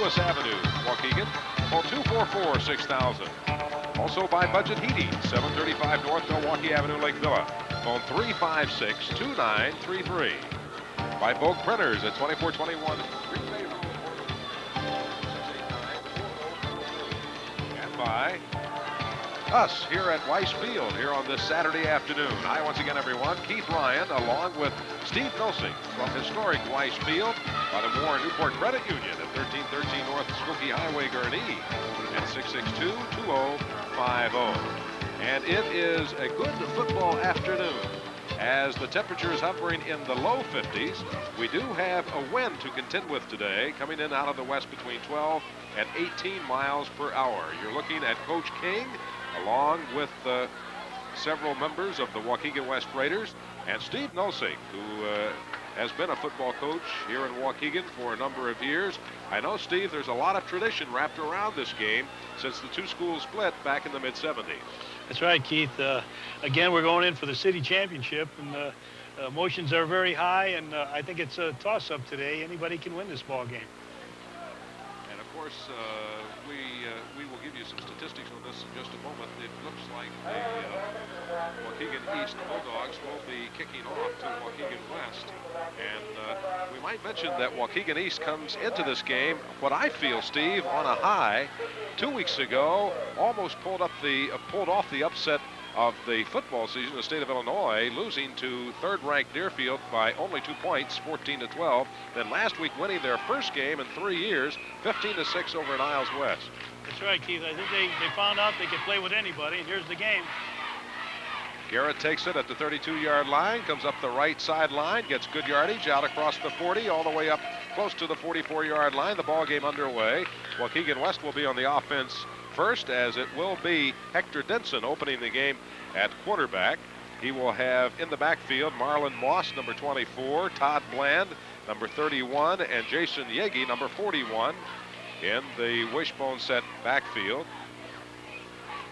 Lewis Avenue, Waukegan. Call 244-6000. Also by Budget Heating, 735 North Milwaukee Avenue, Lake Villa. Phone 356-2933. By Vogue Printers at 2421. And by us here at Weiss Field here on this Saturday afternoon. Hi once again, everyone. Keith Ryan along with Steve Milsing from historic Weiss Field by the Moore Newport Credit Union at 1313 North Skokie Highway, Gurnee at 662-2050. And it is a good football afternoon. As the temperature is hovering in the low 50s, we do have a wind to contend with today, coming in out of the west between 12 and 18 miles per hour. You're looking at Coach King, along with several members of the Waukegan West Raiders, and Steve Nosing, who has been a football coach here in Waukegan for a number of years. I know, Steve, there's a lot of tradition wrapped around this game since the two schools split back in the mid-70s. That's right, Keith. Again, we're going in for the city championship, and emotions are very high, and I think it's a toss-up today. Anybody can win this ball game. And of course, we will give you some statistics on this in just a moment. It looks like the Waukegan East Bulldogs will be kicking off to Waukegan West. And we might mention that Waukegan East comes into this game, what I feel, Steve, on a high. 2 weeks ago, almost pulled off the upset of the football season in the state of Illinois, losing to third-ranked Deerfield by only 2 points, 14-12. Then last week winning their first game in 3 years, 15-6 over Niles West. That's right, Keith. I think they found out they could play with anybody, and here's the game. Garrett takes it at the 32-yard line, comes up the right sideline, gets good yardage out across the 40, all the way up close to the 44-yard line. The ball game underway. Waukegan West will be on the offense first, as it will be Hector Denson opening the game at quarterback. He will have in the backfield Marlon Moss, number 24, Todd Bland, number 31, and Jason Yegi, number 41, in the wishbone set backfield.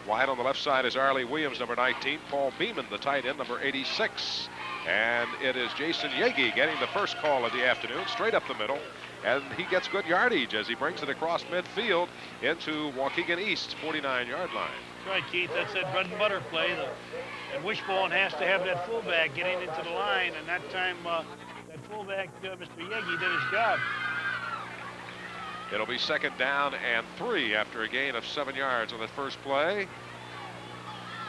Wide on the left side is Arlie Williams, number 19, Paul Beeman, the tight end, number 86. And it is Jason Yegi getting the first call of the afternoon, straight up the middle. And he gets good yardage as he brings it across midfield into Waukegan East's 49-yard line. That's right, Keith. That's that bread and butter play. And Wishbone has to have that fullback getting into the line, and that time that fullback, Mr. Yegi, did his job. It'll be 2nd down and 3 after a gain of 7 yards on that first play.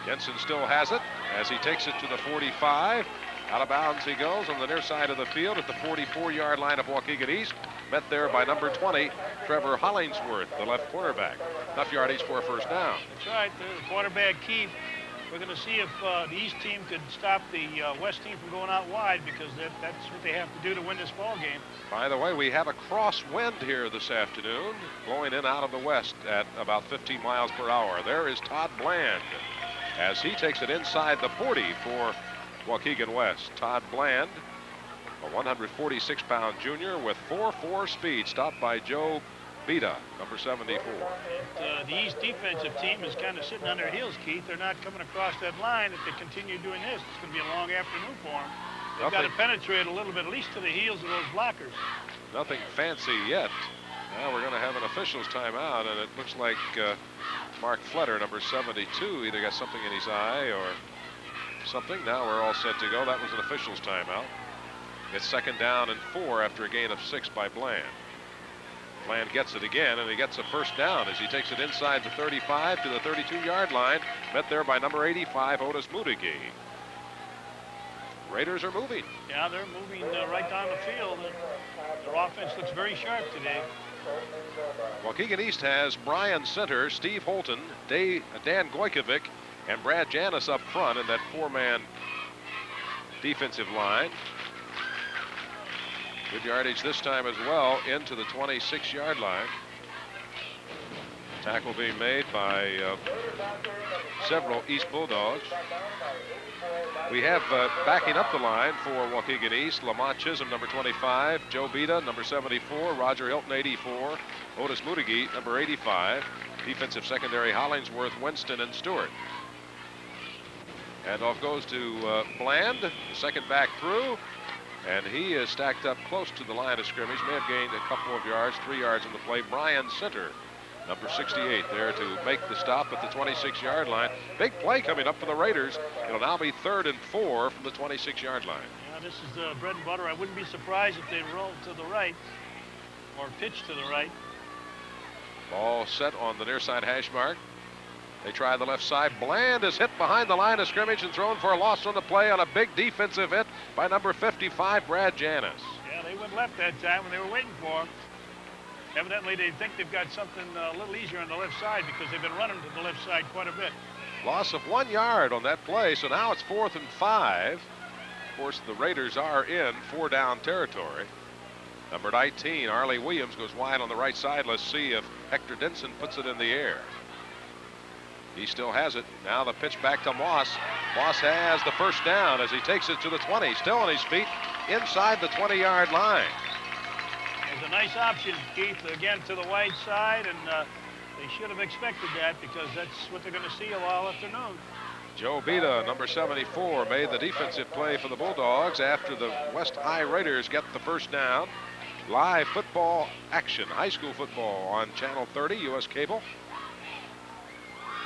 Jensen still has it as he takes it to the 45. Out of bounds he goes on the near side of the field at the 44-yard line of Waukegan East. Met there by number 20, Trevor Hollingsworth, the left cornerback. Enough yardage for a first down. That's right, the quarterback Keith. We're going to see if the East team could stop the West team from going out wide, because that's what they have to do to win this ball game. By the way, we have a crosswind here this afternoon, blowing in out of the west at about 15 miles per hour. There is Todd Bland as he takes it inside the 40 for Waukegan West. Todd Bland, a 146-pound junior with 4.4 speed, stopped by Joe Bita, number 74. The East defensive team is kind of sitting on their heels, Keith. They're not coming across that line. If they continue doing this, it's going to be a long afternoon for them. They've got to penetrate a little bit, at least to the heels of those blockers. Nothing fancy yet. Now we're going to have an official's timeout, and it looks like Mark Fletter, number 72, either got something in his eye or something. Now we're all set to go. That was an official's timeout. It's 2nd down and 4 after a gain of 6 by Bland. Bland gets it again, and he gets a first down as he takes it inside the 35 to the 32-yard line. Met there by number 85, Otis Mudigi. Raiders are moving. Yeah, they're moving right down the field. Their offense looks very sharp today. Waukegan East has Brian Center, Steve Holton, Dan Gojkovic, and Brad Janis up front in that 4-man defensive line. Good yardage this time as well into the 26-yard line. Tackle being made by several East Bulldogs. We have backing up the line for Waukegan East, Lamont Chisholm, number 25, Joe Bita, number 74, Roger Hilton, 84, Otis Mudigi, number 85, defensive secondary Hollingsworth, Winston, and Stewart. Handoff goes to Bland, the second back through. And he is stacked up close to the line of scrimmage. May have gained a couple of yards, 3 yards in the play. Brian Center, number 68, there to make the stop at the 26-yard line. Big play coming up for the Raiders. It'll now be 3rd and 4 from the 26-yard line. Yeah, this is the bread and butter. I wouldn't be surprised if they roll to the right or pitch to the right. Ball set on the near side hash mark. They try the left side. Bland is hit behind the line of scrimmage and thrown for a loss on the play on a big defensive hit by number 55, Brad Janis. Yeah, they went left that time when they were waiting for him. Evidently, they think they've got something a little easier on the left side because they've been running to the left side quite a bit. Loss of 1 yard on that play, so now it's 4th and 5. Of course, the Raiders are in 4-down territory. Number 19, Arlie Williams, goes wide on the right side. Let's see if Hector Denson puts it in the air. He still has it. Now the pitch back to Moss. Moss has the first down as he takes it to the 20. Still on his feet inside the 20-yard line. There's a nice option, Keith, again to the wide side, and they should have expected that because that's what they're going to see all afternoon. Joe Bida, number 74, made the defensive play for the Bulldogs after the West High Raiders get the first down. Live football action, high school football on Channel 30, U.S. Cable.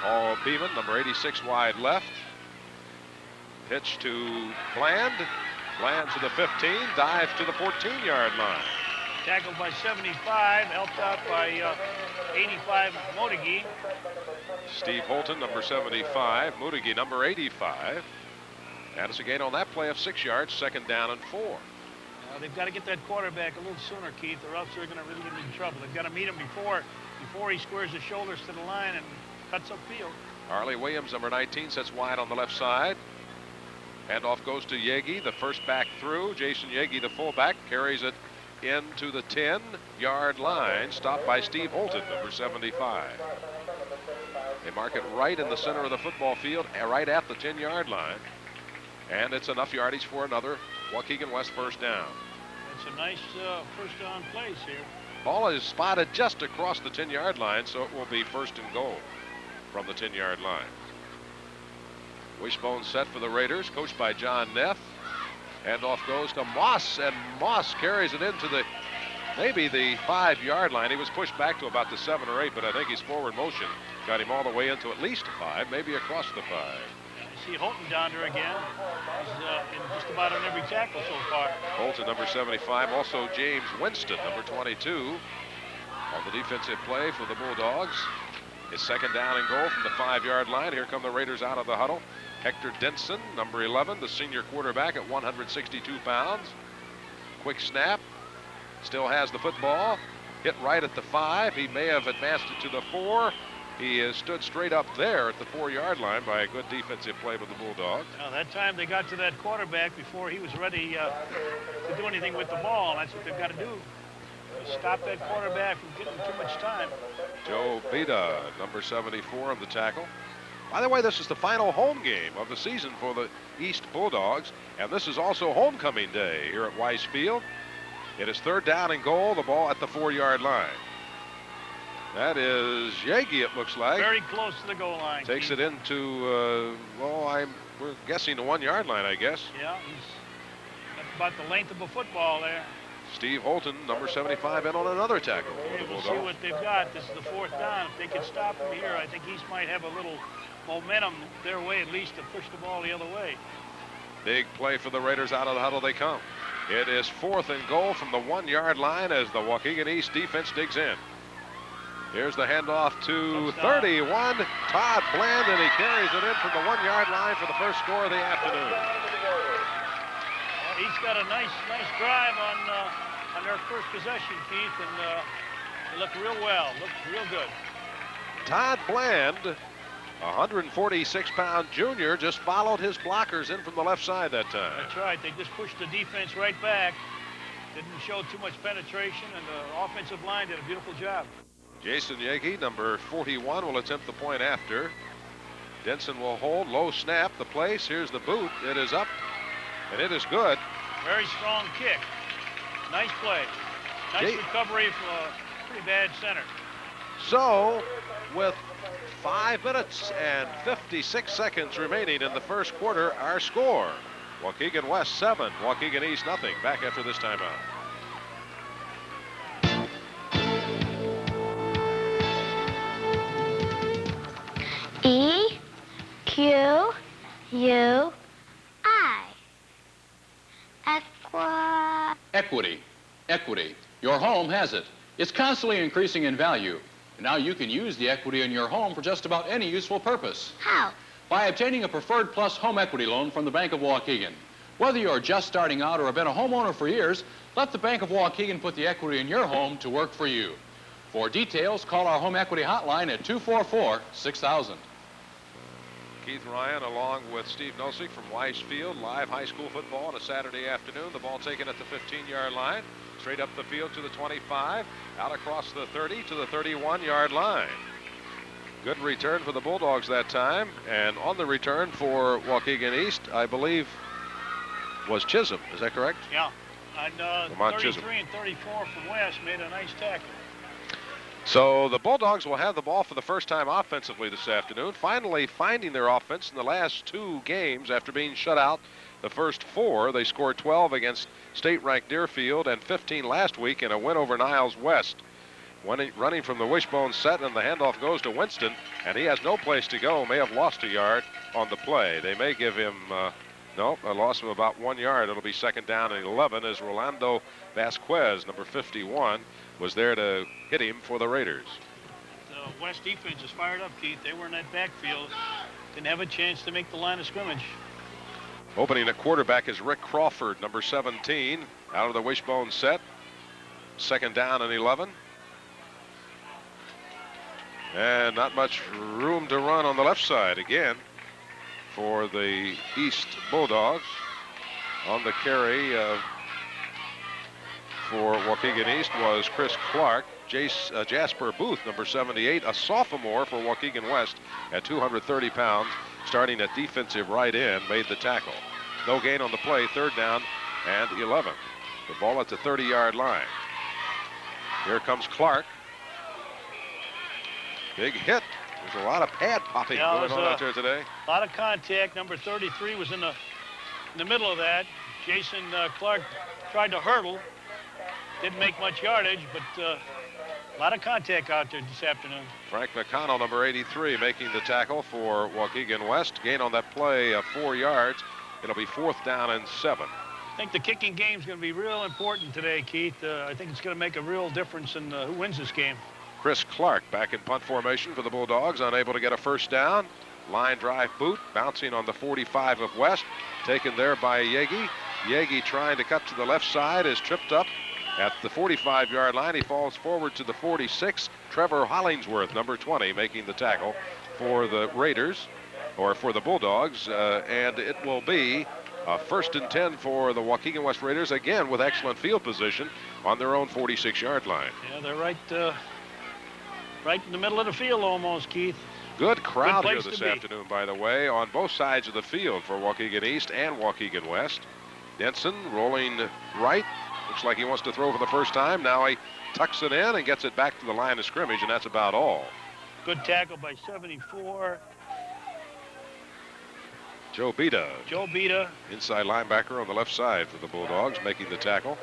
Paul Beeman, number 86, wide left. Pitch to Bland. Bland to the 15, dives to the 14-yard line. Tackled by 75, helped out by 85, Motegi. Steve Holton, number 75. Motegi, number 85. And it's a gain on that play of 6 yards, 2nd down and 4. They've got to get that quarterback a little sooner, Keith, or else they're going to really get in trouble. They've got to meet him before he squares his shoulders to the line and cuts upfield. Arlie Williams, number 19, sets wide on the left side. Handoff goes to Yegi, the first back through. Jason Yegi, the fullback, carries it into the 10-yard line, stopped by Steve Holton, number 75. They mark it right in the center of the football field, right at the 10-yard line. And it's enough yardage for another Waukegan West first down. It's a nice first down place here. Ball is spotted just across the 10-yard line, so it will be 1st and goal from the 10-yard line. Wishbone set for the Raiders, coached by John Neff. Handoff goes to Moss, and Moss carries it into maybe the 5-yard line. He was pushed back to about the 7 or 8, but I think his forward motion got him all the way into at least 5, maybe across the 5. You see Holton down there again. He's in just about on every tackle so far. Holton, number 75. Also James Winston, number 22, on the defensive play for the Bulldogs. It's 2nd down and goal from the 5-yard line. Here come the Raiders out of the huddle. Hector Denson, number 11, the senior quarterback at 162 pounds. Quick snap. Still has the football. Hit right at the 5. He may have advanced it to the 4. He is stood straight up there at the 4-yard line by a good defensive play with the Bulldogs. Now, that time they got to that quarterback before he was ready to do anything with the ball. And that's what they've got to do. Stop that quarterback from getting too much time. Joe Bida, number 74, on the tackle. By the way, this is the final home game of the season for the East Bulldogs, and this is also homecoming day here at Weiss Field. It is 3rd down and goal, the ball at the 4-yard line. That is Yegi, it looks like. Very close to the goal line. Takes it into, we're guessing the 1-yard line, I guess. Yeah, he's about the length of a football there. Steve Holton, number 75, in on another tackle for the We'll Bulldogs. see what they've got. This is the 4th down. If they can stop him here, I think East might have a little momentum their way at least to push the ball the other way. Big play for the Raiders. Out of the huddle they come. It is 4th and goal from the 1-yard line as the Waukegan East defense digs in. Here's the handoff to 31, Todd Bland, and he carries it in from the 1-yard line for the first score of the afternoon. Well, East got a nice drive on their first possession, Keith, and they looked real well, looked real good. Todd Bland, 146-pound junior, just followed his blockers in from the left side that time. That's right. They just pushed the defense right back. Didn't show too much penetration, and the offensive line did a beautiful job. Jason Yegi, number 41, will attempt the point after. Denson will hold. Low snap. The place. Here's the boot. It is up, and it is good. Very strong kick. Nice play. Nice recovery from a pretty bad center. So, with 5 minutes and 56 seconds remaining in the first quarter, our score, Waukegan West 7, Waukegan East nothing. Back after this timeout. EQUI. Equity. Equity. Your home has it. It's constantly increasing in value. Now you can use the equity in your home for just about any useful purpose. How? By obtaining a Preferred Plus home equity loan from the Bank of Waukegan. Whether you're just starting out or have been a homeowner for years, let the Bank of Waukegan put the equity in your home to work for you. For details, call our home equity hotline at 244-6000. Keith Ryan along with Steve Nosek from Weiss Field. Live high school football on a Saturday afternoon. The ball taken at the 15-yard line. Straight up the field to the 25. Out across the 30 to the 31-yard line. Good return for the Bulldogs that time. And on the return for Waukegan East, I believe, was Chisholm. Is that correct? Yeah. And 33 Chisholm. and 34 from West made a nice tackle. So the Bulldogs will have the ball for the first time offensively this afternoon, finally finding their offense in the last 2 games after being shut out the first 4. They scored 12 against state-ranked Deerfield and 15 last week in a win over Niles West. Running from the wishbone set, and the handoff goes to Winston, and he has no place to go. May have lost a yard on the play. They may give him, no, a loss of about 1 yard. It'll be second down and 11 as Rolando Vasquez, number 51, was there to hit him for the Raiders. The West defense is fired up, Keith. They were in that backfield. Didn't have a chance to make the line of scrimmage. Opening at quarterback is Rick Crawford, number 17, out of the wishbone set. Second down and 11. And not much room to run on the left side again for the East Bulldogs. On the carry for Waukegan East was Chris Clark. Jasper Booth, number 78, a sophomore for Waukegan West at 230 pounds, starting at defensive right end, made the tackle. No gain on the play, third down and 11. The ball at the 30-yard line. Here comes Clark. Big hit. There's a lot of pad popping going on out there today. A lot of contact. Number 33 was in the middle of that. Jason Clark tried to hurdle. Didn't make much yardage, but a lot of contact out there this afternoon. Frank McConnell, number 83, making the tackle for Waukegan West. Gain on that play of 4 yards. It'll be fourth down and 7. I think the kicking game is going to be real important today, Keith. I think it's going to make a real difference in who wins this game. Chris Clark back in punt formation for the Bulldogs, unable to get a first down. Line drive boot, bouncing on the 45 of West. Taken there by Yegi. Yegi trying to cut to the left side, is tripped up at the 45-yard line. He falls forward to the 46. Trevor Hollingsworth, number 20, making the tackle for the Raiders, or for the Bulldogs. And it will be first and 10 for the Waukegan West Raiders, again with excellent field position on their own 46-yard line. Yeah, they're right in the middle of the field almost, Keith. Good crowd Good here this afternoon, by the way, on both sides of the field for Waukegan East and Waukegan West. Denson rolling right. Looks like he wants to throw for the first time. Now he tucks it in and gets it back to the line of scrimmage, and that's about all. Good tackle by 74. Joe Bita. Joe Bita. Inside linebacker on the left side for the Bulldogs, making the tackle.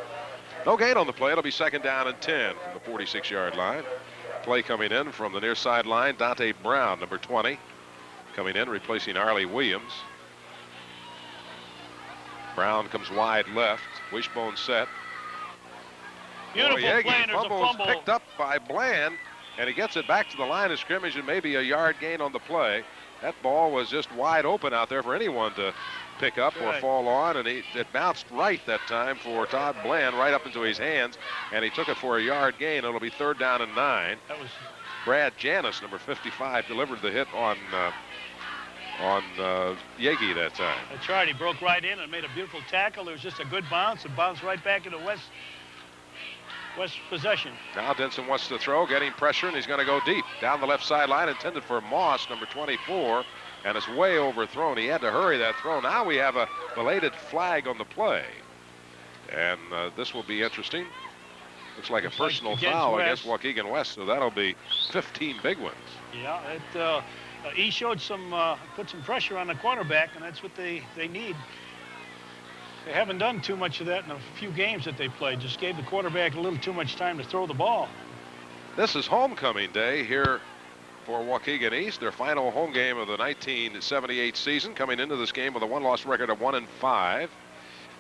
No gain on the play. It'll be second down and 10 from the 46-yard line. Play coming in from the near sideline, Dante Brown, number 20, coming in, replacing Arlie Williams. Brown comes wide left, wishbone set. Beautiful play, and there's a fumble. Picked up by Bland, and he gets it back to the line of scrimmage, and maybe a yard gain on the play. That ball was just wide open out there for anyone to pick up or fall on, and it bounced right that time for Todd Bland, right up into his hands, and he took it for a yard gain. It'll be third down and 9. That was Brad Janis, number 55, delivered the hit on Yegi that time. That's right. He broke right in and made a beautiful tackle. It was just a good bounce and bounced right back into West possession. Now Denson wants to throw, getting pressure, and he's going to go deep. Down the left sideline, intended for Moss, number 24, and it's way overthrown. He had to hurry that throw. Now we have a belated flag on the play. And this will be interesting. Looks like a personal foul against Waukegan West, so that'll be 15 big ones. Yeah, he showed put some pressure on the quarterback, and that's what they need. They haven't done too much of that in a few games that they played. Just gave the quarterback a little too much time to throw the ball. This is homecoming day here for Waukegan East, their final home game of the 1978 season, coming into this game with a one-loss record of 1-5.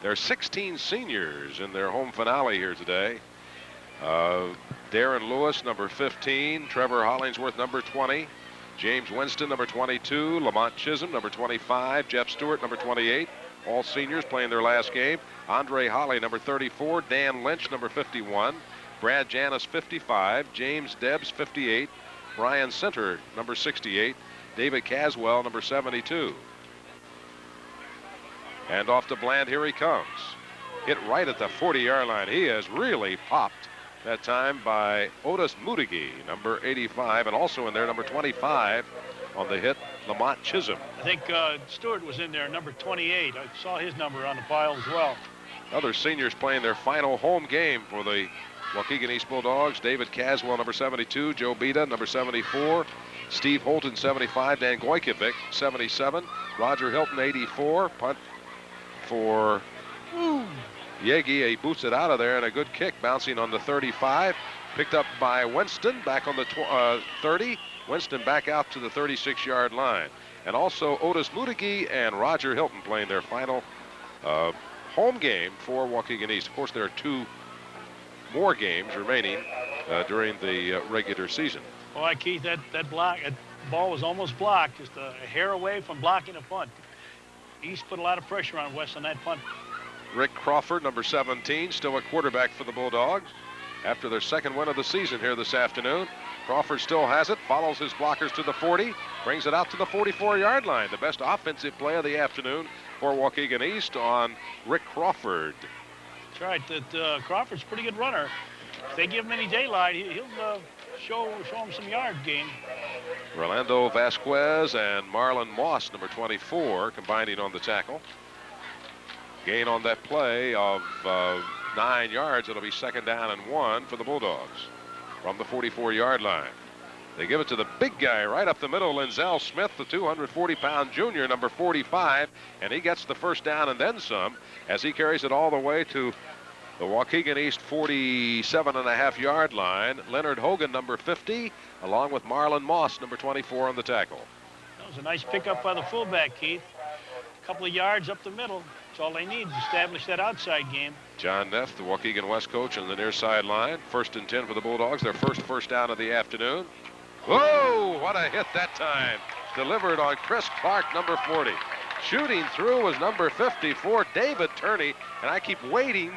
There are 16 seniors in their home finale here today. Darren Lewis, number 15, Trevor Hollingsworth, number 20, James Winston, number 22, Lamont Chisholm, number 25, Jeff Stewart, number 28, all seniors playing their last game. Andre Holly, number 34, Dan Lynch, number 51, Brad Janis, 55, James Debs, 58, Brian Center, number 68, David Caswell, number 72. And off to Bland, here he comes. Hit right at the 40-yard line. He has really popped that time by Otis Mudigy, number 85, and also in there, number 25 on the hit, Lamont Chisholm. I think Stewart was in there, number 28. I saw his number on the pile as well. Other seniors playing their final home game for the Waukegan East Bulldogs. David Caswell, number 72, Joe Beda, number 74, Steve Holton, 75, Dan Goykovic, 77, Roger Hilton, 84, punt for Yegi. He boots it out of there, and a good kick bouncing on the 35. Picked up by Winston, back on the 30. Winston back out to the 36-yard line. And also Otis Mudigy and Roger Hilton playing their final home game for Waukegan East. Of course, there are 2 more games remaining during the regular season. Boy, Keith, that ball was almost blocked, just a hair away from blocking a punt. East put a lot of pressure on West on that punt. Rick Crawford, number 17, still a quarterback for the Bulldogs after their second win of the season here this afternoon. Crawford still has it, follows his blockers to the 40, brings it out to the 44-yard line. The best offensive play of the afternoon for Waukegan East on Rick Crawford. That's right. That Crawford's a pretty good runner. If they give him any daylight, he'll show him some yard gain. Rolando Vasquez and Marlon Moss, number 24, combining on the tackle. Gain on that play of 9 yards. It'll be 2nd down and 1 for the Bulldogs from the 44-yard line. They give it to the big guy right up the middle, Linzel Smith, the 240-pound junior, number 45, and he gets the first down and then some as he carries it all the way to the Waukegan East 47.5-yard line. Leonard Hogan, number 50, along with Marlon Moss, number 24, on the tackle. That was a nice pickup by the fullback, Keith. A couple of yards up the middle. That's all they need to establish that outside game. John Neff, the Waukegan West coach, on the near sideline. 1st and 10 for the Bulldogs, their first down of the afternoon. Whoa, what a hit that time. Delivered on Chris Clark, number 40. Shooting through was number 54, David Turney, and I keep waiting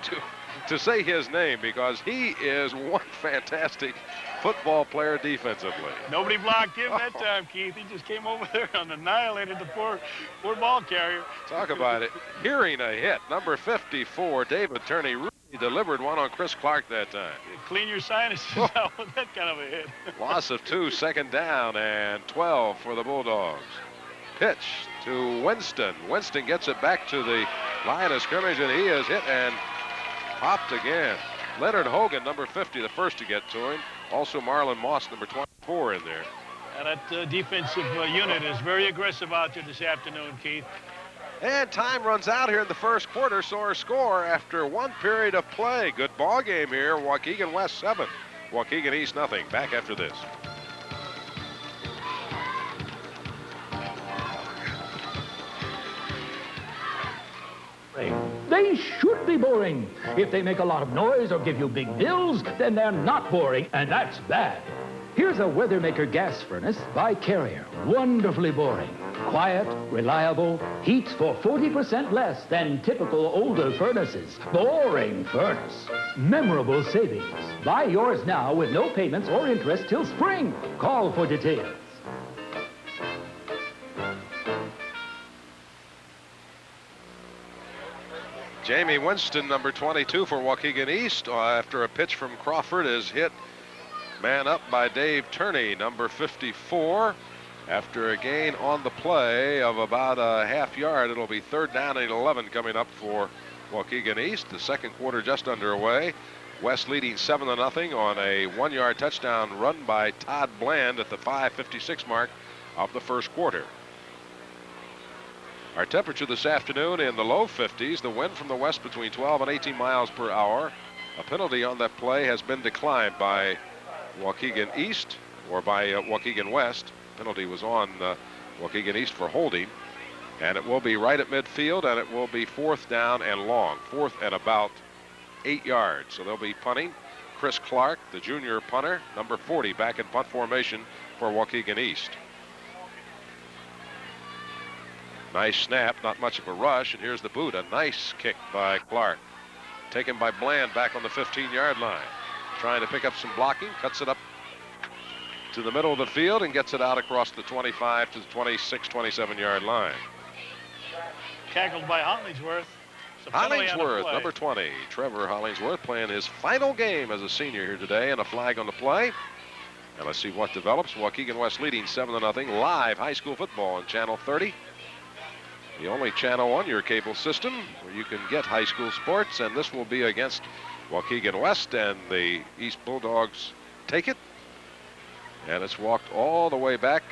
to say his name because he is one fantastic football player defensively. Nobody blocked him that time, Keith. He just came over there and annihilated the poor ball carrier. Talk about it. Hearing a hit. Number 54, David Turney, really delivered one on Chris Clark that time. Clean your sinuses out with that kind of a hit. Loss of 2, 2nd down and 12 for the Bulldogs. Pitch to Winston. Winston gets it back to the line of scrimmage, and he is hit and popped again. Leonard Hogan, number 50, the first to get to him. Also Marlon Moss, number 24, in there. And that defensive unit is very aggressive out there this afternoon, Keith. And time runs out here in the first quarter, so our score after 1 period of play. Good ball game here. Waukegan West 7, Waukegan East nothing. Back after this. They should be boring. If they make a lot of noise or give you big bills, then they're not boring, and that's bad. Here's a Weathermaker gas furnace by Carrier. Wonderfully boring. Quiet, reliable, heats for 40% less than typical older furnaces. Boring furnace. Memorable savings. Buy yours now with no payments or interest till spring. Call for details. Jamie Winston, number 22 for Waukegan East, after a pitch from Crawford, is hit man up by Dave Turney, number 54. After a gain on the play of about a half yard, it'll be 3rd down and 11 coming up for Waukegan East. The second quarter just underway. West leading 7-0 on a 1-yard touchdown run by Todd Bland at the 5:56 mark of the first quarter. Our temperature this afternoon in the low 50s. The wind from the west between 12 and 18 miles per hour. A penalty on that play has been declined by Waukegan East, or by Waukegan West. Penalty was on Waukegan East for holding. And it will be right at midfield, and it will be 4th down and long. 4th and about 8 yards. So they'll be punting. Chris Clark, the junior punter, number 40, back in punt formation for Waukegan East. Nice snap, not much of a rush, and here's the boot. A nice kick by Clark. Taken by Bland back on the 15-yard line. Trying to pick up some blocking, cuts it up to the middle of the field and gets it out across the 25 to the 26, 27-yard line. Tackled by Hollingsworth. Hollingsworth, number 20. Trevor Hollingsworth playing his final game as a senior here today, and a flag on the play. And let's see what develops. Waukegan West leading 7-0. Live high school football on Channel 30. The only channel on your cable system where you can get high school sports, and this will be against Waukegan West, and the East Bulldogs take it. And it's walked all the way back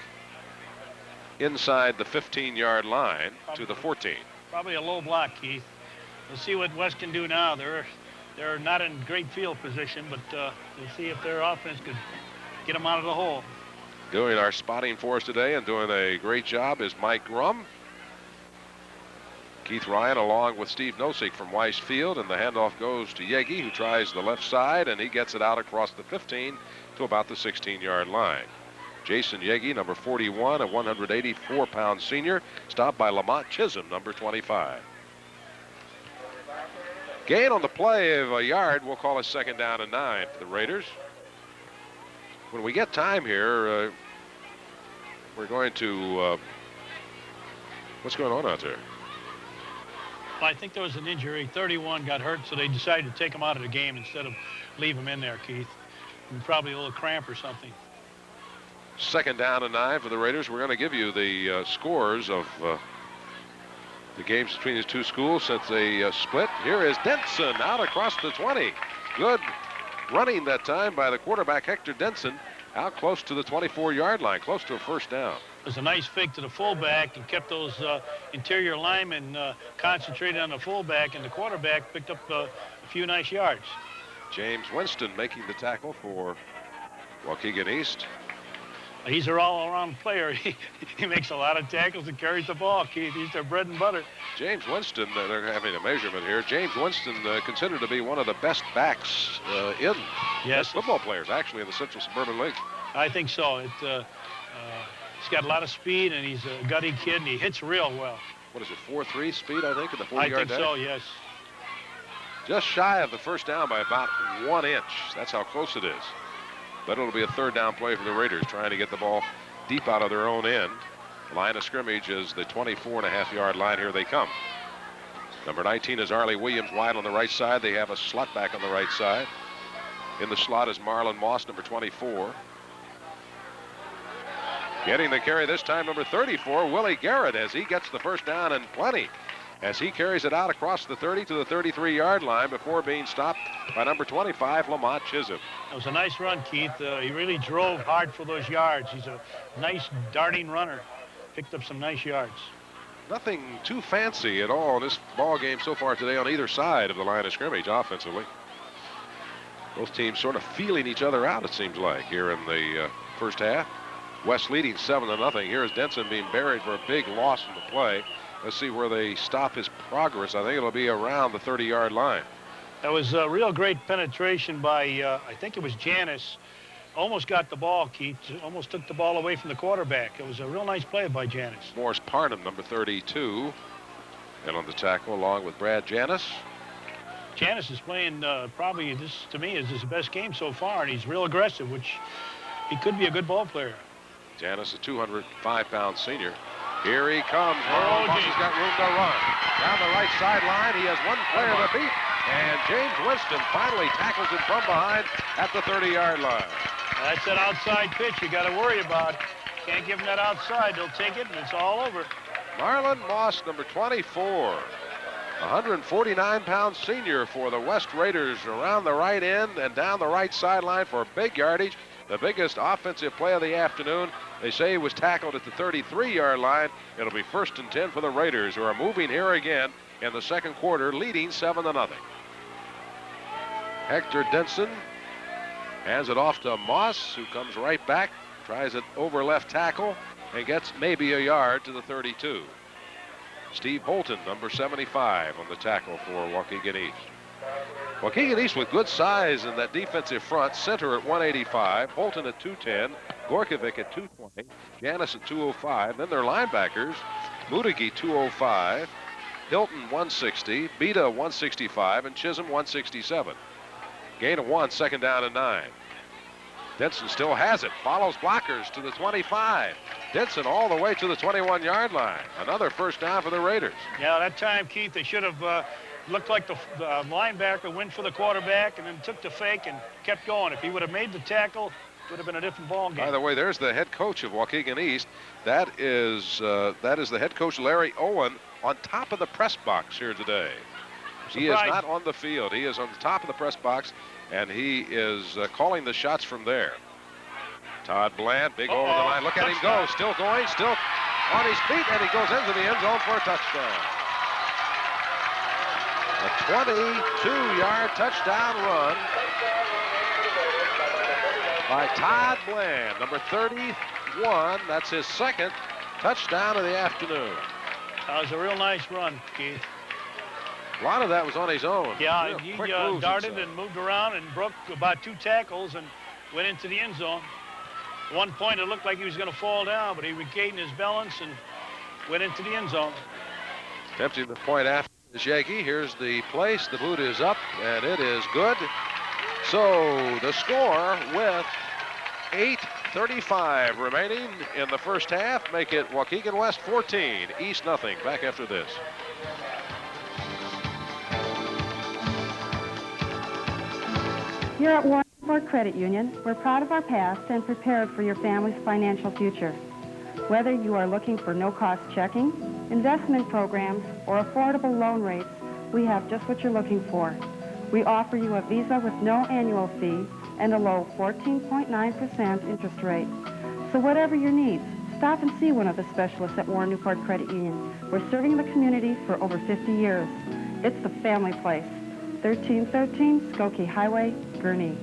inside the 15-yard line to the 14. Probably a low block, Keith. We'll see what West can do now. They're not in great field position, but we'll see if their offense could get them out of the hole. Doing our spotting for us today and doing a great job is Mike Grum. Keith Ryan along with Steve Nosek from Weiss Field, and the handoff goes to Yegi, who tries the left side, and he gets it out across the 15 to about the 16-yard line. Jason Yegi, number 41, a 184-pound senior, stopped by Lamont Chisholm, number 25. Gain on the play of a yard. We'll call it 2nd down and 9 for the Raiders. When we get time here, we're going to... what's going on out there? Well, I think there was an injury. 31 got hurt, so they decided to take him out of the game instead of leave him in there, Keith. And probably a little cramp or something. 2nd down and 9 for the Raiders. We're going to give you the scores of the games between these two schools since they split. Here is Denson out across the 20. Good running that time by the quarterback, Hector Denson, out close to the 24-yard line, close to a 1st down. It was a nice fake to the fullback and kept those interior linemen concentrated on the fullback, and the quarterback picked up a few nice yards. James Winston making the tackle for Waukegan East. He's an all-around player. He makes a lot of tackles and carries the ball, Keith. He's their bread and butter. James Winston, they're having a measurement here. James Winston considered to be one of the best backs in best football players, actually, in the Central Suburban League. I think so. He's got a lot of speed, and he's a gutty kid, and he hits real well. What is it, 4.3 speed, I think, at the 40-yard dash? I think so, yes. Just shy of the 1st down by about 1 inch. That's how close it is. But it'll be a 3rd down play for the Raiders, trying to get the ball deep out of their own end. Line of scrimmage is the 24.5-yard line. Here they come. Number 19 is Arlie Williams, wide on the right side. They have a slot back on the right side. In the slot is Marlon Moss, number 24. Getting the carry this time, number 34, Willie Garrett, as he gets the 1st down and plenty, as he carries it out across the 30 to the 33-yard line before being stopped by number 25, Lamont Chisholm. It was a nice run, Keith. He really drove hard for those yards. He's a nice darting runner. Picked up some nice yards. Nothing too fancy at all in this ball game so far today on either side of the line of scrimmage offensively. Both teams sort of feeling each other out, it seems like, here in the 1st half. West leading 7-0. Here's Denson being buried for a big loss in the play. Let's see where they stop his progress. I think it'll be around the 30-yard line. That was a real great penetration by, I think it was Janis. Almost got the ball, Keith. Almost took the ball away from the quarterback. It was a real nice play by Janis. Morris Parnham, number 32, and on the tackle along with Brad Janis. Janis is playing probably, this to me is his best game so far, and he's real aggressive, which he could be a good ball player. Janis, a 205-pound senior. Here he comes. He's got room to run. Down the right sideline, he has one player to beat, and James Winston finally tackles him from behind at the 30-yard line. That's that outside pitch you got to worry about. Can't give him that outside. They'll take it, and it's all over. Marlon Moss, number 24. 149-pound senior for the West Raiders, around the right end and down the right sideline for big yardage. the biggest offensive play of the afternoon. They say he was tackled at the 33-yard line. It'll be 1st and 10 for the Raiders, who are moving here again in the second quarter, leading 7-0. Hector Denson hands it off to Moss, who comes right back, tries it over left tackle, and gets maybe a yard to the 32. Steve Holton, number 75, on the tackle for Waukegan East. Waukegan East with good size in that defensive front. Center at 185, Holton at 210, Gorkovic at 220, Janis at 205. Then their linebackers, Mudigi 205, Hilton 160, Beta 165, and Chisholm 167. Gain of 1, 2nd down and 9. Denson still has it, follows blockers to the 25. Denson all the way to the 21-yard line. Another 1st down for the Raiders. Yeah, that time, Keith, they should have looked like the linebacker went for the quarterback and then took the fake and kept going. If he would have made the tackle, it would have been a different ball game. By the way, there's the head coach of Waukegan East. That is the head coach, Larry Owen, on top of the press box here today. He is not on the field. He is on the top of the press box, and he is calling the shots from there. Todd Bland, big over the line. Look at him go. Still going, still on his feet, and he goes into the end zone for a touchdown. A 22-yard touchdown run by Todd Bland, number 31. That's his 2nd touchdown of the afternoon. That was a real nice run, Keith. A lot of that was on his own. Yeah, he darted and moved around and broke about 2 tackles and went into the end zone. At one point, it looked like he was going to fall down, but he regained his balance and went into the end zone. Attempting the point after the Yankee. Here's the place. The boot is up, and it is good. So the score with 8:35 remaining in the first half make it Waukegan West 14, East nothing. Back after this. Here at Waukegan Credit Union, we're proud of our past and prepared for your family's financial future. Whether you are looking for no-cost checking, investment programs, or affordable loan rates, we have just what you're looking for. We offer you a Visa with no annual fee and a low 14.9% interest rate. So whatever your needs, stop and see one of the specialists at Warren Newport Credit Union. We're serving the community for over 50 years. It's the family place. 1313 Skokie Highway, Gurnee.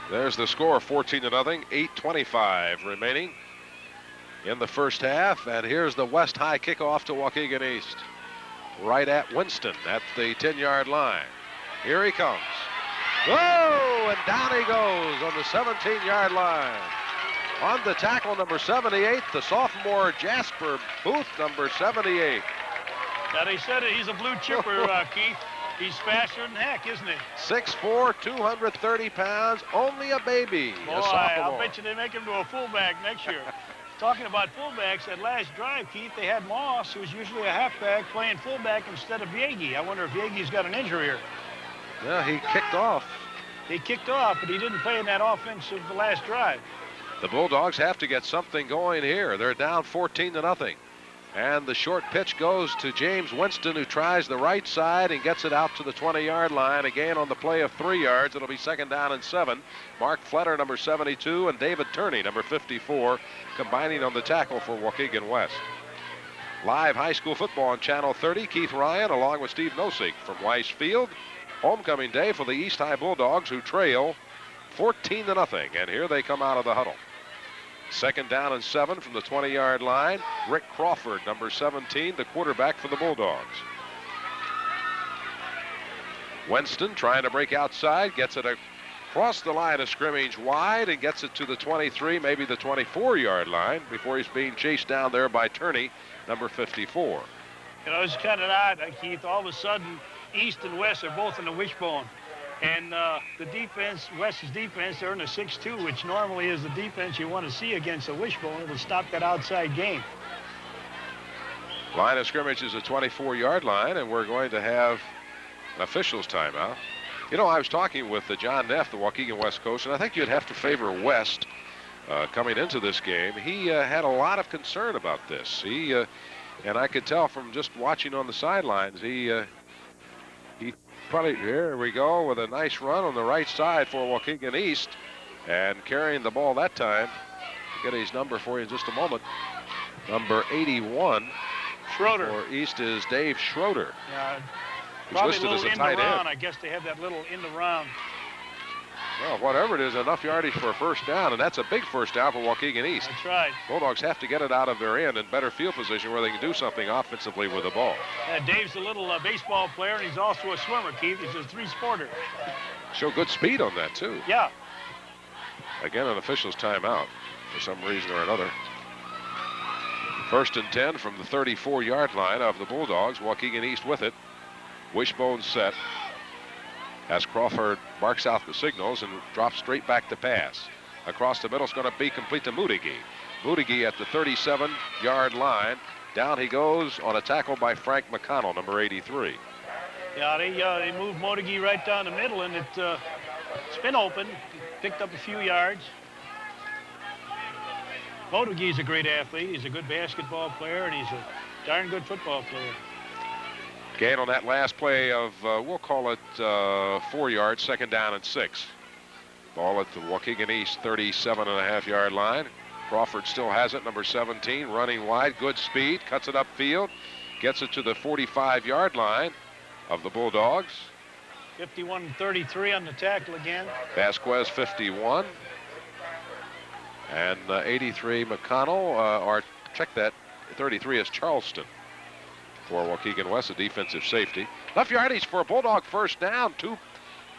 There's the score, 14-0, 8:25 remaining in the first half. And here's the West High kickoff to Waukegan East. Right at Winston at the 10-yard line. Here he comes. Whoa! And down he goes on the 17-yard line. On the tackle, number 78, the sophomore Jasper Booth, number 78. Now, they said he's a blue chipper, Keith. He's faster than heck, isn't he? 6'4", 230 pounds, only a baby. Boy, a sophomore. I'll bet you they make him to a fullback next year. Talking about fullbacks, that last drive, Keith, they had Moss, who's usually a halfback, playing fullback instead of Yagi. I wonder if Yagi's got an injury here. Yeah, he kicked off. He kicked off, but he didn't play in that offense of the last drive. The Bulldogs have to get something going here. They're down 14-0. And the short pitch goes to James Winston, who tries the right side and gets it out to the 20-yard line. Again on the play of 3 yards. It'll be 2nd down and 7. Mark Fletter, number 72, and David Turney, number 54, combining on the tackle for Waukegan West. Live high school football on Channel 30. Keith Ryan along with Steve Nosek from Weiss Field. Homecoming day for the East High Bulldogs, who trail 14-0. And here they come out of the huddle. 2nd down and 7 from the 20-yard line. Rick Crawford, number 17, the quarterback for the Bulldogs. Winston trying to break outside, gets it across the line of scrimmage wide and gets it to the 23, maybe the 24-yard line before he's being chased down there by Turney, number 54. You know, it's kind of odd, Keith. All of a sudden, East and West are both in the wishbone. And the defense, West's defense, they're in a 6-2, which normally is the defense you want to see against a wishbone to stop that outside game. Line of scrimmage is a 24-yard line, and we're going to have an officials timeout. You know, I was talking with John Neff, the Waukegan West coach, and I think you'd have to favor West coming into this game. He had a lot of concern about this. And I could tell from just watching on the sidelines, he Probably, here we go with a nice run on the right side for Waukegan East. And carrying the ball that time. Get his number for you in just a moment. Number 81 Schroeder. for East is Dave Schroeder. Yeah, Who's probably listed a as little a in the tight round. end. I guess they have that little in the round. Well, whatever it is, enough yardage for a first down, and that's a big first down for Waukegan East. That's right. Bulldogs have to get it out of their end in better field position where they can do something offensively with the ball. Dave's a little baseball player, and he's also a swimmer, Keith. He's a three-sporter. Show good speed on that, too. Yeah. Again, an official's timeout for some reason or another. First and 10 from the 34-yard line of the Bulldogs. Waukegan East with it. Wishbone set. As Crawford marks out the signals and drops straight back to pass. Across the middle is going to be complete to Mudigy. Mudigy at the 37-yard line. Down he goes on a tackle by Frank McConnell, number 83. Yeah, they moved Mudigy right down the middle, and it's been open. Picked up a few yards. Mudigy's a great athlete. He's a good basketball player, and he's a darn good football player. Gain on that last play of, we'll call it 4 yards, second down and 6. Ball at the Waukegan East 37.5-yard line. Crawford still has it, number 17, running wide, good speed, cuts it upfield, gets it to the 45-yard line of the Bulldogs. 51-33 on the tackle again. Vasquez 51. And 83 McConnell, or check that, 33 is Charleston. For Waukegan West, a defensive safety. Left yardage for a Bulldog first down. 2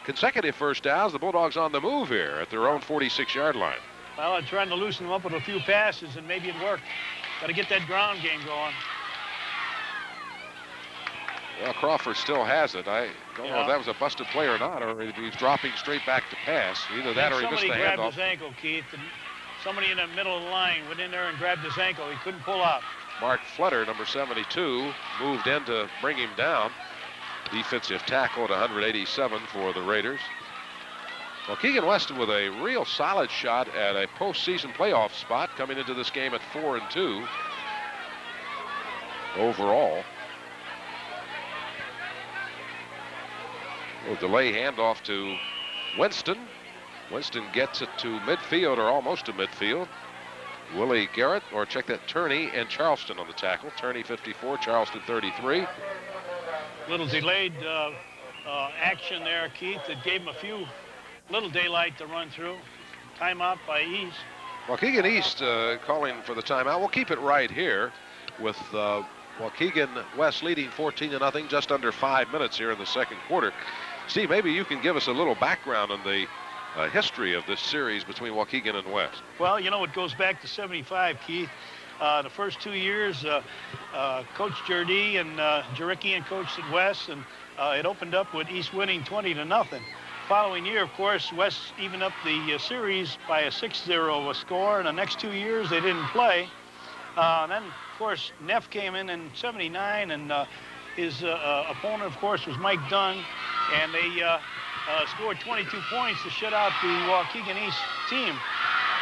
consecutive first downs. The Bulldogs on the move here at their own 46-yard line. Well, I'm trying to loosen them up with a few passes, and maybe it worked. Got to get that ground game going. Well, Crawford still has it. I don't know if that was a busted play or not, or if he's dropping straight back to pass. Either that or he missed the handoff. Somebody grabbed his ankle, Keith. And somebody in the middle of the line went in there and grabbed his ankle. He couldn't pull out. Mark Flutter, number 72, moved in to bring him down. Defensive tackle at 187 for the Raiders. Waukegan West with a real solid shot at a postseason playoff spot coming into this game at 4-2 overall. A delay handoff to Winston. Winston gets it to midfield or almost to midfield. Willie Garrett, or check that, Turney and Charleston on the tackle. Turney 54, Charleston 33. Little delayed action there, Keith, that gave him a few little daylight to run through. Timeout by East. Waukegan East calling for the timeout. We'll keep it right here with Waukegan West leading 14-0, just under 5 minutes here in the second quarter. Steve, maybe you can give us a little background on the history of this series between Waukegan and West. Well, you know, it goes back to 75, Keith. The first 2 years, Coach Jardee and Jarikian coached at West, and it opened up with East winning 20-0. Following year, of course, West evened up the series by a 6-0 score, and the next 2 years they didn't play. And then, of course, Neff came in 79, and his opponent, of course, was Mike Dunn, and they scored 22 points to shut out the Waukegan East team.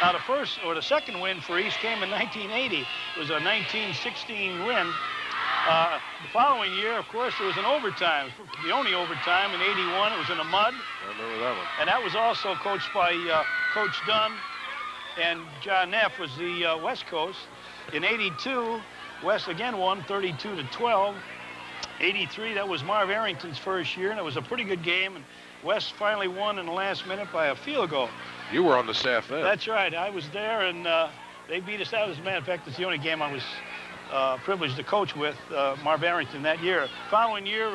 Now, the second win for East came in 1980. It was a 1916 win. The following year, of course, there was an overtime. The only overtime in 81. It was in the mud. I remember that one. And that was also coached by Coach Dunn, and John Neff was the West Coast. In 82, West again won 32-12. 83, that was Marv Arrington's first year, and it was a pretty good game. And West finally won in the last minute by a field goal. You were on the staff then. That's right. I was there, and they beat us out. As a matter of fact, it's the only game I was privileged to coach with, Marv Arrington, that year. Following year,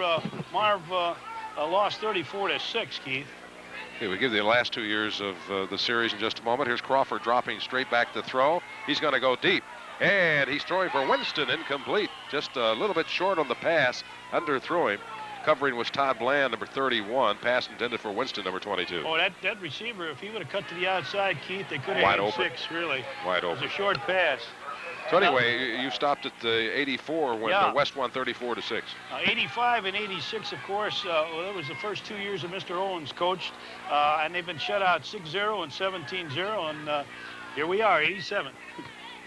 Marv lost 34-6, Keith. Okay, we give the last 2 years of the series in just a moment. Here's Crawford dropping straight back to throw. He's going to go deep. And he's throwing for Winston, incomplete. Just a little bit short on the pass, underthrew him. Covering was Todd Bland, number 31. Pass intended for Winston, number 22. Oh, that receiver, if he would have cut to the outside, Keith, they could have Wide had open. 6, really. Wide It was open. a short pass. So anyway, you stopped at the 84 when Yeah. the West won 34-6. 85 and 86, of course, well, that was the first 2 years that Mr. Owens coached, and they've been shut out 6-0 and 17-0, and here we are, 87.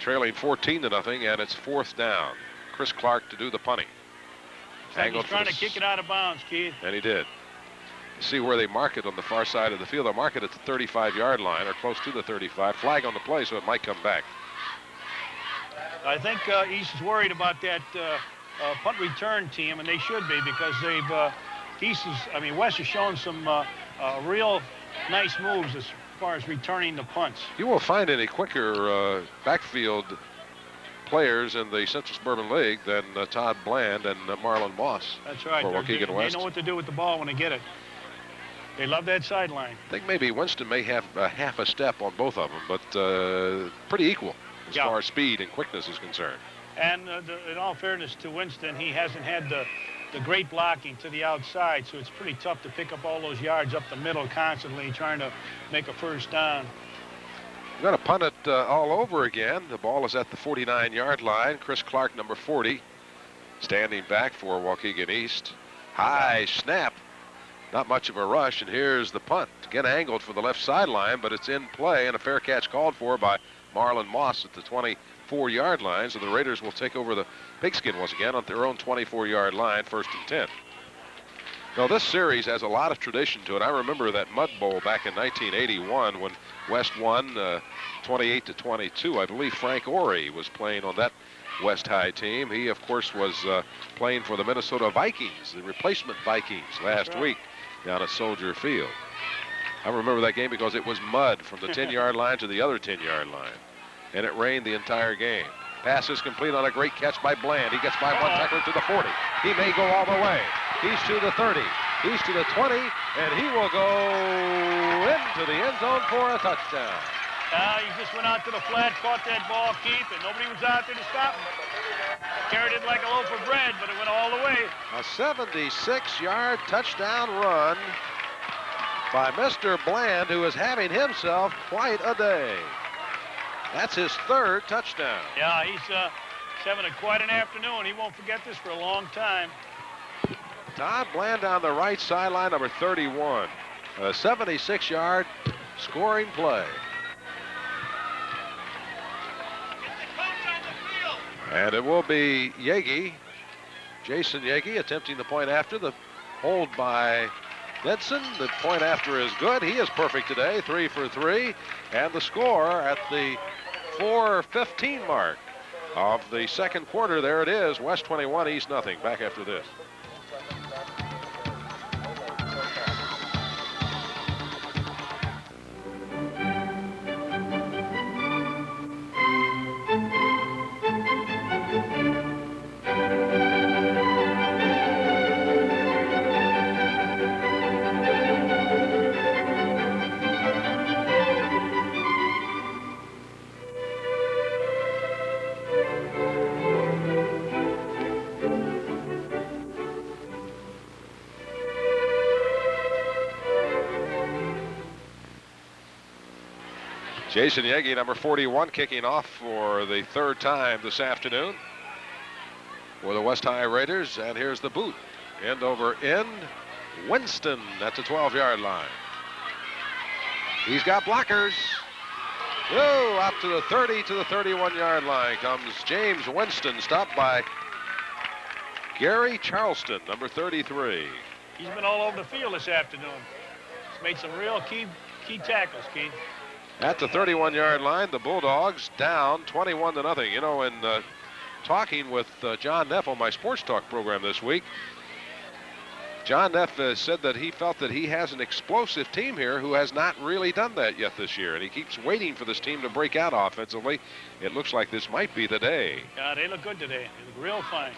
Trailing 14-0, and it's fourth down. Chris Clark to do the punting. He's trying to kick it out of bounds, Keith. And he did. See where they mark it on the far side of the field. They'll mark it at the 35-yard line or close to the 35. Flag on the play, so it might come back. I think East is worried about that punt return team, and they should be, because West has shown some real nice moves as far as returning the punts. You won't find any quicker backfield players in the Central Suburban League than Todd Bland and Marlon Moss. That's right. For Waukegan West. They know what to do with the ball when they get it. They love that sideline. I think maybe Winston may have half a step on both of them, but pretty equal as far as speed and quickness is concerned. And in all fairness to Winston, he hasn't had the great blocking to the outside, so it's pretty tough to pick up all those yards up the middle constantly trying to make a first down. We're going to punt it all over again. The ball is at the 49-yard line. Chris Clark, number 40, standing back for Waukegan East. High snap. Not much of a rush, and here's the punt. Again angled for the left sideline, but it's in play, and a fair catch called for by Marlon Moss at the 24-yard line. So the Raiders will take over the pigskin once again on their own 24-yard line, 1st and 10. Now, this series has a lot of tradition to it. I remember that Mud Bowl back in 1981 when West won 28-22. I believe Frank Orey was playing on that West High team. He, of course, was playing for the Minnesota Vikings, the replacement Vikings, last week down at Soldier Field. I remember that game because it was mud from the 10-yard line to the other 10-yard line, and it rained the entire game. Pass is complete on a great catch by Bland. He gets by one tackler to the 40. He may go all the way. He's to the 30. He's to the 20, and he will go into the end zone for a touchdown. He just went out to the flat, caught that ball, Keith, and nobody was out there to stop him. Carried it like a loaf of bread, but it went all the way. A 76-yard touchdown run by Mr. Bland, who is having himself quite a day. That's his 3rd touchdown. Yeah, he's having quite an afternoon. He won't forget this for a long time. Todd Bland on the right sideline, number 31. A 76-yard scoring play. And it will be Yagi, Jason Yagi, attempting the point after. The hold by Denson. The point after is good. He is perfect today, 3 for 3. And the score at the 4:15 mark of the second quarter. There it is. West 21, East nothing. Back after this. Jason Yagi, number 41, kicking off for the 3rd time this afternoon for the West High Raiders. And here's the boot. End over end. Winston at the 12-yard line. He's got blockers. Whoa, out to the 30 to the 31-yard line comes James Winston, stopped by Gary Charleston, number 33. He's been all over the field this afternoon. He's made some real key tackles, Keith. At the 31-yard line, the Bulldogs down 21-0. You know, in talking with John Neff on my Sports Talk program this week, John Neff said that he felt that he has an explosive team here who has not really done that yet this year, and he keeps waiting for this team to break out offensively. It looks like this might be the day. Yeah, they look good today. They look real fine.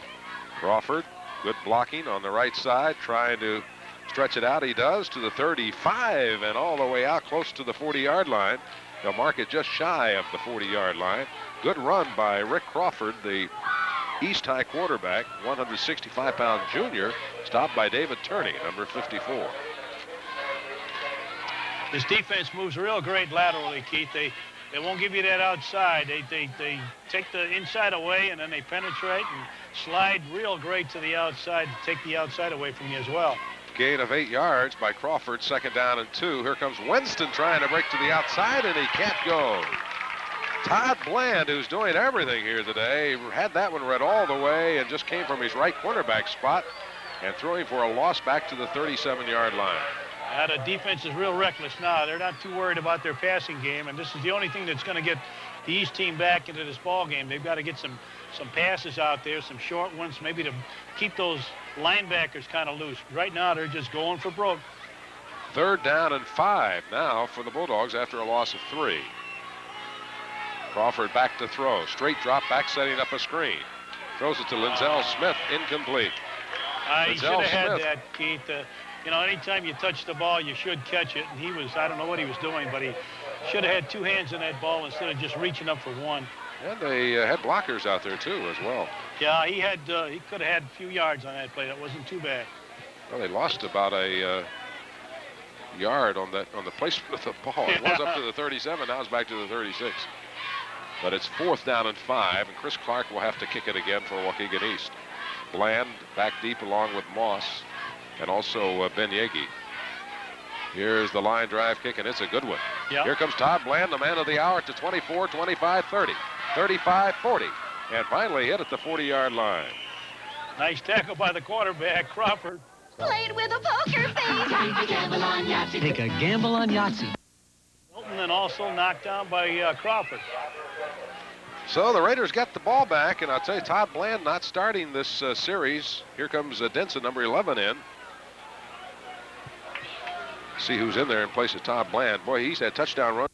Crawford, good blocking on the right side, trying to stretch it out. He does to the 35 and all the way out close to the 40-yard line. They'll mark it just shy of the 40-yard line. Good run by Rick Crawford, the East High quarterback, 165-pound junior, stopped by David Turney, number 54. This defense moves real great laterally, Keith. They won't give you that outside. They take the inside away, and then they penetrate and slide real great to the outside to take the outside away from you as well. Gain of 8 yards by Crawford, 2nd down and 2. Here comes Winston trying to break to the outside, and he can't go. Todd Bland, who's doing everything here today, had that one read all the way and just came from his right cornerback spot and throwing for a loss back to the 37-yard line. The defense is real reckless now. They're not too worried about their passing game, and this is the only thing that's going to get the East team back into this ball game. They've got to get some passes out there, some short ones, maybe to keep those linebackers kind of loose. Right now, they're just going for broke. 3rd down and 5 now for the Bulldogs after a loss of 3. Crawford back to throw. Straight drop back, setting up a screen. Throws it to Linzel Smith, incomplete. He should have had that, Keith. You know, anytime you touch the ball, you should catch it. And he was, I don't know what he was doing, but he should have had 2 hands on that ball instead of just reaching up for one. And they had blockers out there, too, as well. Yeah, he could have had a few yards on that play. That wasn't too bad. Well, they lost about a yard on the placement of the ball. It was up to the 37. Now it's back to the 36. But it's 4th down and 5, and Chris Clark will have to kick it again for Waukegan East. Bland back deep along with Moss and also Ben Yagi. Here's the line drive kick, and it's a good one. Yep. Here comes Todd Bland, the man of the hour, to 24, 25, 30, 35, 40, and finally hit at the 40-yard line. Nice tackle by the quarterback, Crawford. Played with a poker face. Time to gamble on Yahtzee. Take a gamble on Yahtzee. Milton and also knocked down by Crawford. So the Raiders got the ball back, and I'll tell you, Todd Bland not starting this series. Here comes Denson, number 11, in. See who's in there in place of Todd Bland. Boy, he's had touchdown run.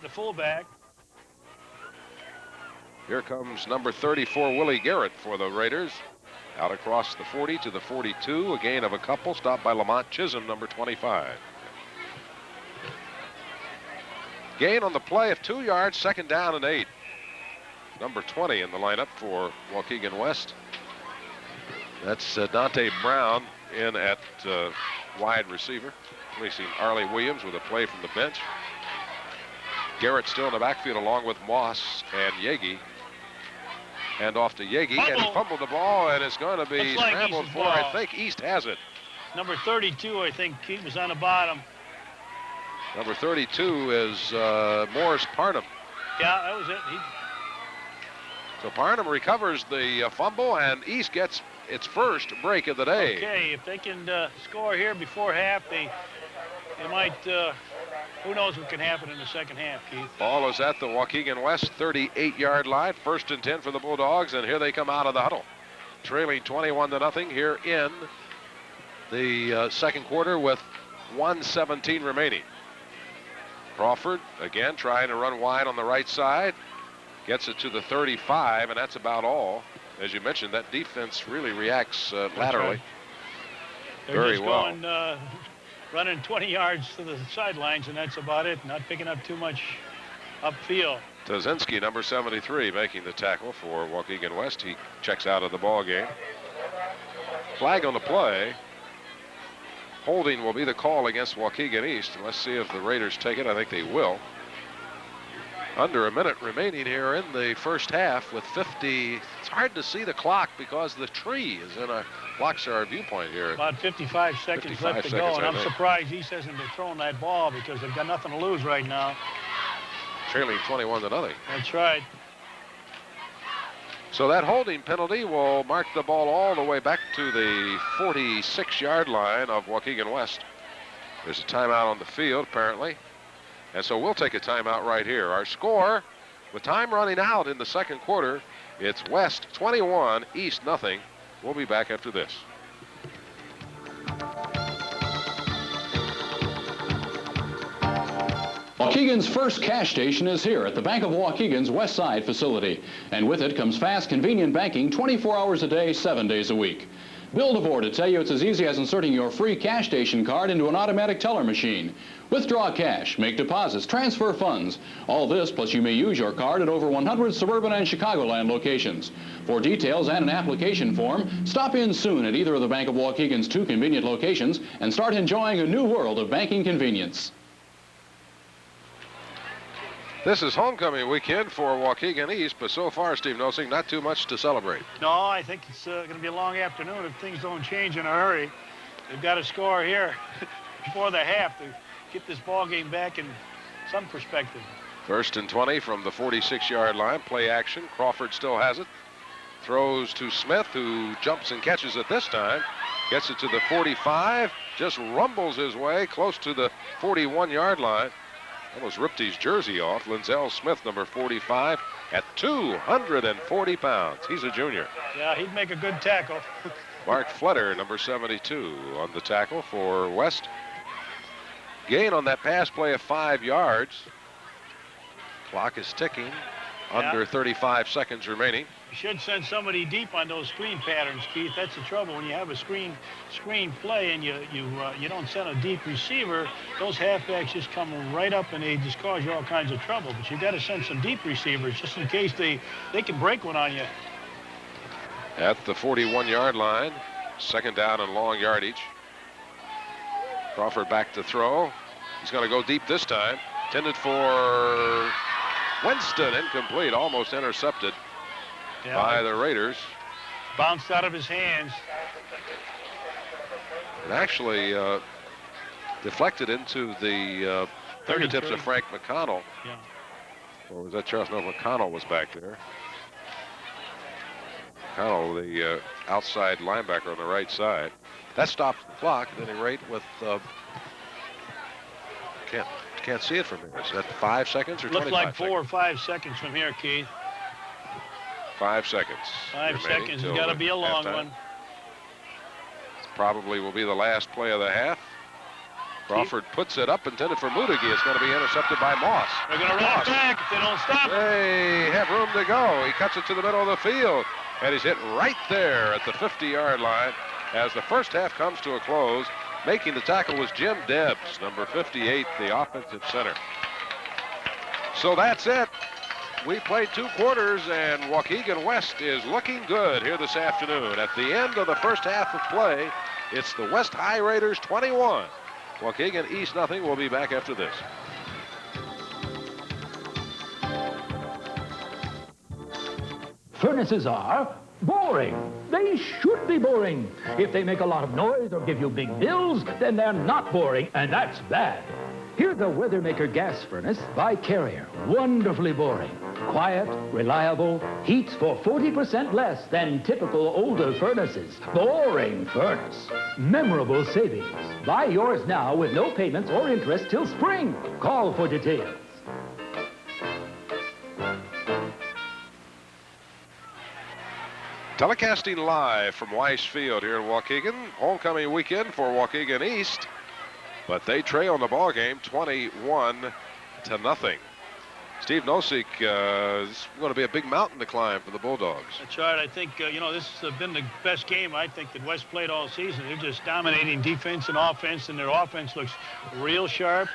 The fullback. Here comes number 34, Willie Garrett for the Raiders. Out across the 40 to the 42. A gain of a couple. Stopped by Lamont Chisholm, number 25. Gain on the play of 2 yards, 2nd down and 8. Number 20 in the lineup for Waukegan West. That's Dante Brown in at wide receiver. We've seen Arlie Williams with a play from the bench. Garrett still in the backfield along with Moss and Yagi. And off to Yagi, and he fumbled the ball, and it's going to be scrambled for. I think East has it. Number 32, I think, he was on the bottom. Number 32 is Morris Parnham. Yeah, that was it. So Parnham recovers the fumble, and East gets its first break of the day. Okay, if they can score here before half, they might, who knows what can happen in the second half, Keith. Ball is at the Waukegan West 38-yard line. 1st and 10 for the Bulldogs, and here they come out of the huddle. Trailing 21-0 here in the second quarter with 1:17 remaining. Crawford, again, trying to run wide on the right side. Gets it to the 35, and that's about all. As you mentioned, that defense really reacts laterally. Right. They're very just well. Going, running 20 yards to the sidelines, and that's about it. Not picking up too much upfield. Tazinski, number 73, making the tackle for Waukegan West. He checks out of the ball game. Flag on the play. Holding will be the call against Waukegan East. Let's see if the Raiders take it. I think they will. Under a minute remaining here in the first half with 50. It's hard to see the clock because the tree is in blocks our viewpoint here. About 55 seconds left to go, and I'm surprised East hasn't been throwing that ball because they've got nothing to lose right now. Trailing 21-0. That's right. So that holding penalty will mark the ball all the way back to the 46-yard line of Waukegan West. There's a timeout on the field, apparently. And so we'll take a timeout right here. Our score, with time running out in the second quarter, it's West 21, East nothing. We'll be back after this. Waukegan's first cash station is here at the Bank of Waukegan's West Side facility. And with it comes fast, convenient banking 24 hours a day, 7 days a week. Bill DeVore to tell you it's as easy as inserting your free cash station card into an automatic teller machine. Withdraw cash, make deposits, transfer funds. All this, plus you may use your card at over 100 suburban and Chicagoland locations. For details and an application form, stop in soon at either of the Bank of Waukegan's 2 convenient locations and start enjoying a new world of banking convenience. This is homecoming weekend for Waukegan East, but so far, Steve Nosing, not too much to celebrate. No, I think it's going to be a long afternoon if things don't change in a hurry. They've got to score here before the half to get this ball game back in some perspective. 1st and 20 from the 46-yard line. Play action. Crawford still has it. Throws to Smith, who jumps and catches it this time. Gets it to the 45. Just rumbles his way close to the 41-yard line. Almost ripped his jersey off. Linzel Smith, number 45, at 240 pounds. He's a junior. Yeah, he'd make a good tackle. Mark Fletter, number 72, on the tackle for West. Gain on that pass play of 5 yards. Clock is ticking. Under 35 seconds remaining. You should send somebody deep on those screen patterns, Keith. That's the trouble when you have a screen play and you don't send a deep receiver. Those halfbacks just come right up and they just cause you all kinds of trouble. But you got to send some deep receivers just in case they can break one on you. At the 41-yard line, second down and long yardage. Crawford back to throw. He's going to go deep this time. Intended for Winston, incomplete, almost intercepted by the Raiders. Bounced out of his hands. It actually deflected into the fingertips of Frank McConnell. Yeah. Or was that Charles? No, McConnell was back there. McConnell, the outside linebacker on the right side. That stops the clock. At any rate, with can't see it from here. Is that 5 seconds or 25 seconds? Looks like 4 seconds? or 5 seconds from here, Keith. 5 seconds. 5 seconds. It's got to be a long one. Probably will be the last play of the half. Crawford puts it up, intended for Mudigy. It's going to be intercepted by Moss. They're going to run it back if they don't stop it. They have room to go. He cuts it to the middle of the field, and he's hit right there at the 50-yard line as the first half comes to a close. Making the tackle was Jim Debs, number 58, the offensive center. So that's it. We played 2 quarters, and Waukegan West is looking good here this afternoon. At the end of the first half of play, it's the West High Raiders 21. Waukegan East nothing. We'll be back after this. Furnaces are boring. They should be boring. If they make a lot of noise or give you big bills, then they're not boring, and that's bad. Here's a Weathermaker gas furnace by Carrier. Wonderfully boring. Quiet, reliable, heats for 40% less than typical older furnaces. Boring furnace. Memorable savings. Buy yours now with no payments or interest till spring. Call for details. Telecasting live from Weiss Field here in Waukegan. Homecoming weekend for Waukegan East. But they trail in the ball game 21-0. Steve Nosek is going to be a big mountain to climb for the Bulldogs. That's right. I think, this has been the best game I think that West played all season. They're just dominating defense and offense, and their offense looks real sharp.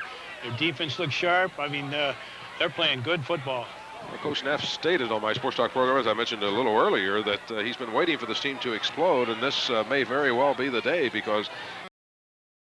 Their defense looks sharp. I mean, they're playing good football. Well, Coach Neff stated on my Sports Talk program, as I mentioned a little earlier, that he's been waiting for this team to explode, and this may very well be the day because